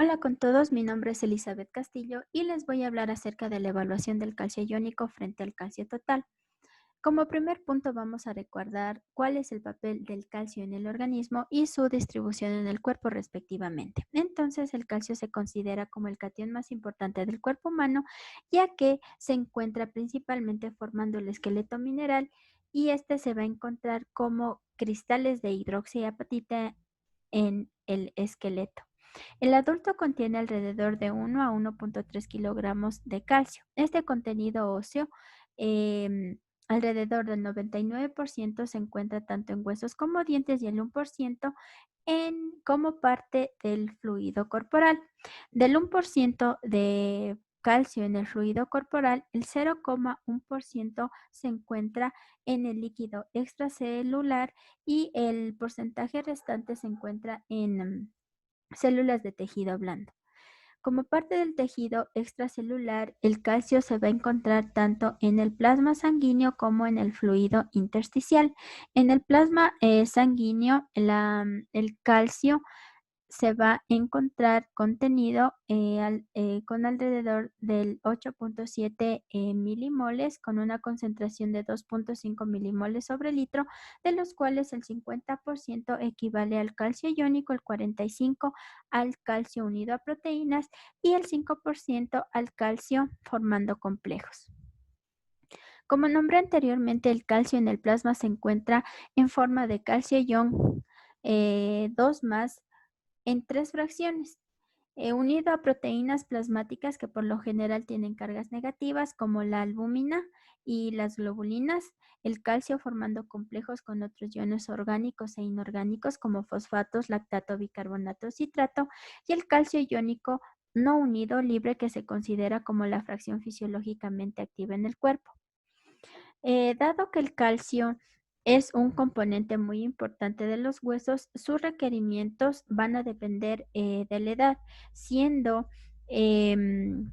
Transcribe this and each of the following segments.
Hola con todos, mi nombre es Elizabeth Castillo y les voy a hablar acerca de la evaluación del calcio iónico frente al calcio total. Como primer punto vamos a recordar cuál es el papel del calcio en el organismo y su distribución en el cuerpo respectivamente. Entonces el calcio se considera como el catión más importante del cuerpo humano, ya que se encuentra principalmente formando el esqueleto mineral y este se va a encontrar como cristales de hidroxiapatita en el esqueleto. El adulto contiene alrededor de 1 a 1,3 kilogramos de calcio. Este contenido óseo, alrededor del 99% se encuentra tanto en huesos como dientes y el 1% como parte del fluido corporal. Del 1% de calcio en el fluido corporal, el 0,1% se encuentra en el líquido extracelular y el porcentaje restante se encuentra en células de tejido blando. Como parte del tejido extracelular, el calcio se va a encontrar tanto en el plasma sanguíneo como en el fluido intersticial. En el plasma sanguíneo, el calcio se va a encontrar contenido con alrededor del 8,7 milimoles con una concentración de 2,5 milimoles sobre litro, de los cuales el 50% equivale al calcio iónico, el 45% al calcio unido a proteínas y el 5% al calcio formando complejos. Como nombré anteriormente, el calcio en el plasma se encuentra en forma de calcio ion 2 más en 3 fracciones, unido a proteínas plasmáticas que por lo general tienen cargas negativas como la albúmina y las globulinas, el calcio formando complejos con otros iones orgánicos e inorgánicos como fosfatos, lactato, bicarbonato, citrato y el calcio iónico no unido libre que se considera como la fracción fisiológicamente activa en el cuerpo. Dado que el calcio es un componente muy importante de los huesos, sus requerimientos van a depender de la edad, siendo em,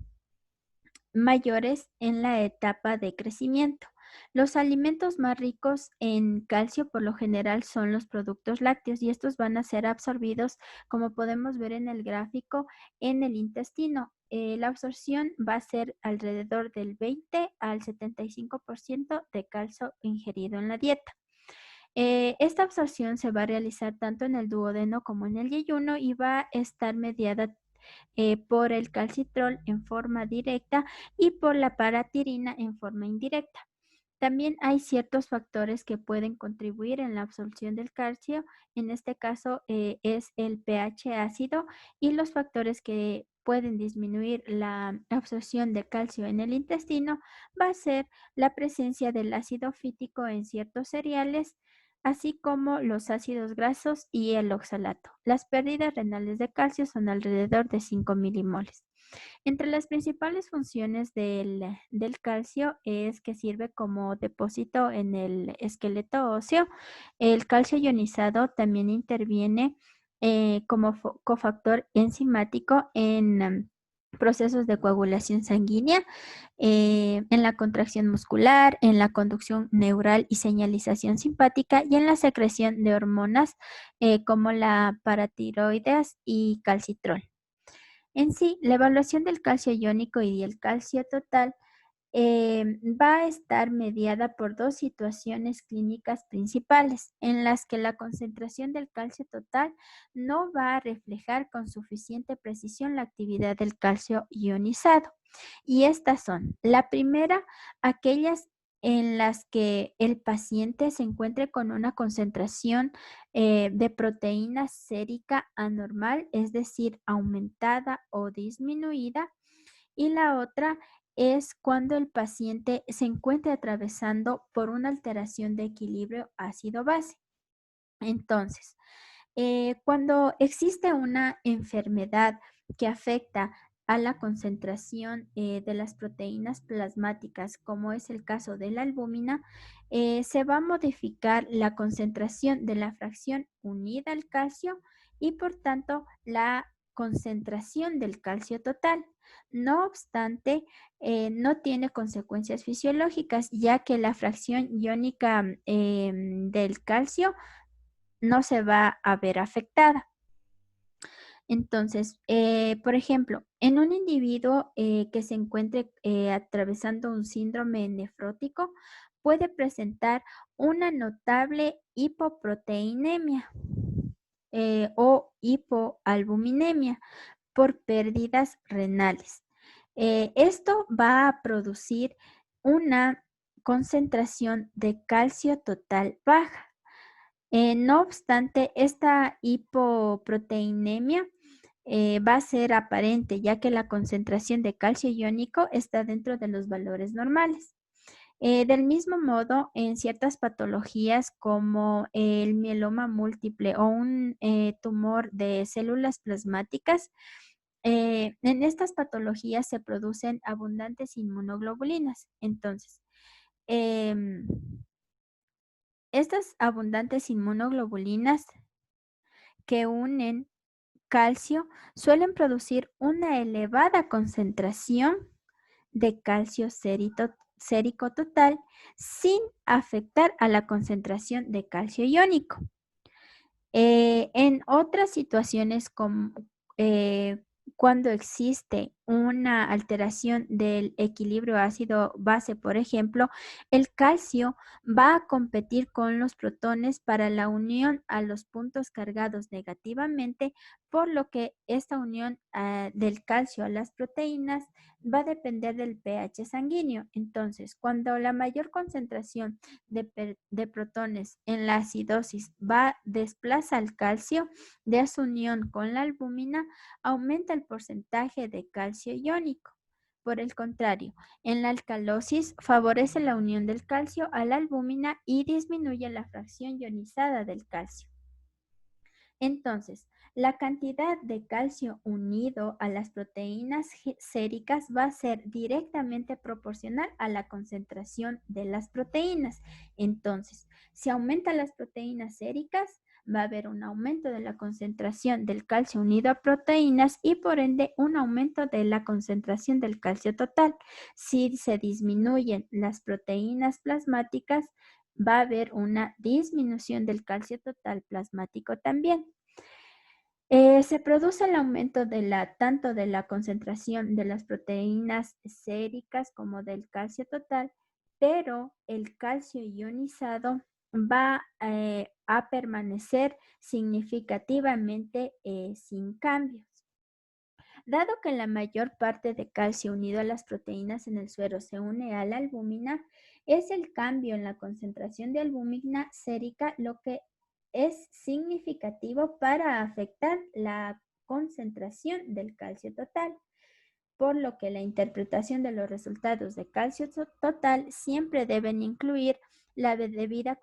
mayores en la etapa de crecimiento. Los alimentos más ricos en calcio por lo general son los productos lácteos y estos van a ser absorbidos, como podemos ver en el gráfico, en el intestino. La absorción va a ser alrededor del 20 al 75% de calcio ingerido en la dieta. Esta absorción se va a realizar tanto en el duodeno como en el yeyuno y va a estar mediada por el calcitrol en forma directa y por la paratirina en forma indirecta. También hay ciertos factores que pueden contribuir en la absorción del calcio. En este caso es el pH ácido y los factores que pueden disminuir la absorción de calcio en el intestino va a ser la presencia del ácido fítico en ciertos cereales, así como los ácidos grasos y el oxalato. Las pérdidas renales de calcio son alrededor de 5 milimoles. Entre las principales funciones del calcio es que sirve como depósito en el esqueleto óseo. El calcio ionizado también interviene como cofactor enzimático en procesos de coagulación sanguínea, en la contracción muscular, en la conducción neural y señalización simpática y en la secreción de hormonas como la paratiroides y calcitrol. En sí, la evaluación del calcio iónico y el calcio total va a estar mediada por dos situaciones clínicas principales en las que la concentración del calcio total no va a reflejar con suficiente precisión la actividad del calcio ionizado. Y estas son, la primera, aquellas en las que el paciente se encuentre con una concentración de proteína sérica anormal, es decir, aumentada o disminuida. Y la otra es cuando el paciente se encuentre atravesando por una alteración de equilibrio ácido-base. Entonces, cuando existe una enfermedad que afecta a la concentración de las proteínas plasmáticas, como es el caso de la albúmina, se va a modificar la concentración de la fracción unida al calcio y por tanto la concentración del calcio total. No obstante, no tiene consecuencias fisiológicas, ya que la fracción iónica del calcio no se va a ver afectada. Entonces, por ejemplo, en un individuo que se encuentre atravesando un síndrome nefrótico, puede presentar una notable hipoproteinemia o hipoalbuminemia por pérdidas renales. Esto va a producir una concentración de calcio total baja. No obstante, esta hipoproteinemia va a ser aparente, ya que la concentración de calcio iónico está dentro de los valores normales. Del mismo modo, en ciertas patologías como el mieloma múltiple o un tumor de células plasmáticas, en estas patologías se producen abundantes inmunoglobulinas. Entonces, em, estas abundantes inmunoglobulinas que unen calcio suelen producir una elevada concentración de calcio sérico total sin afectar a la concentración de calcio iónico. En otras situaciones, como cuando existe una alteración del equilibrio ácido-base, por ejemplo, el calcio va a competir con los protones para la unión a los puntos cargados negativamente, por lo que esta unión del calcio a las proteínas va a depender del pH sanguíneo. Entonces, cuando la mayor concentración de protones en la acidosis desplaza al calcio de su unión con la albúmina, aumenta el porcentaje de calcio iónico. Por el contrario, en la alcalosis favorece la unión del calcio a la albúmina y disminuye la fracción ionizada del calcio. Entonces, la cantidad de calcio unido a las proteínas séricas va a ser directamente proporcional a la concentración de las proteínas. Entonces, si aumentan las proteínas séricas, va a haber un aumento de la concentración del calcio unido a proteínas y por ende un aumento de la concentración del calcio total. Si se disminuyen las proteínas plasmáticas, va a haber una disminución del calcio total plasmático también. Se produce el aumento tanto de la concentración de las proteínas séricas como del calcio total, pero el calcio ionizado va a permanecer significativamente sin cambios. Dado que la mayor parte de calcio unido a las proteínas en el suero se une a la albúmina, es el cambio en la concentración de albúmina sérica lo que es significativo para afectar la concentración del calcio total, por lo que la interpretación de los resultados de calcio total siempre deben incluir la debida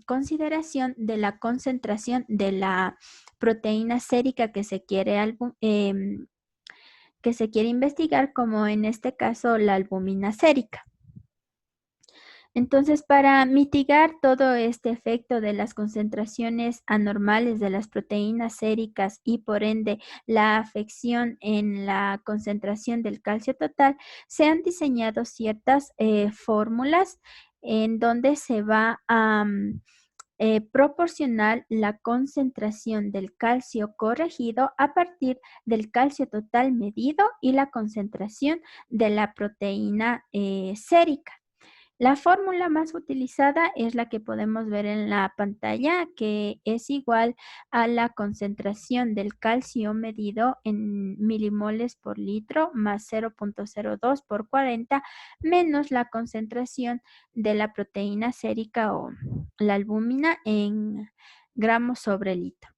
consideración de la concentración de la proteína sérica que se quiere investigar, como en este caso la albúmina sérica. Entonces, para mitigar todo este efecto de las concentraciones anormales de las proteínas séricas y por ende la afección en la concentración del calcio total, se han diseñado ciertas fórmulas en donde se va a proporcionar la concentración del calcio corregido a partir del calcio total medido y la concentración de la proteína sérica. La fórmula más utilizada es la que podemos ver en la pantalla, que es igual a la concentración del calcio medido en milimoles por litro más 0.02 por 40 menos la concentración de la proteína sérica o la albúmina en gramos sobre litro.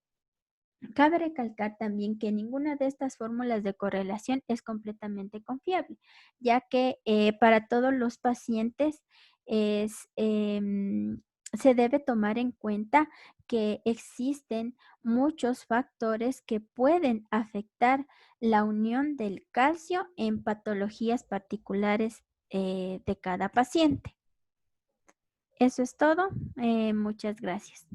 Cabe recalcar también que ninguna de estas fórmulas de correlación es completamente confiable, ya que para todos los pacientes se debe tomar en cuenta que existen muchos factores que pueden afectar la unión del calcio en patologías particulares de cada paciente. Eso es todo. Muchas gracias.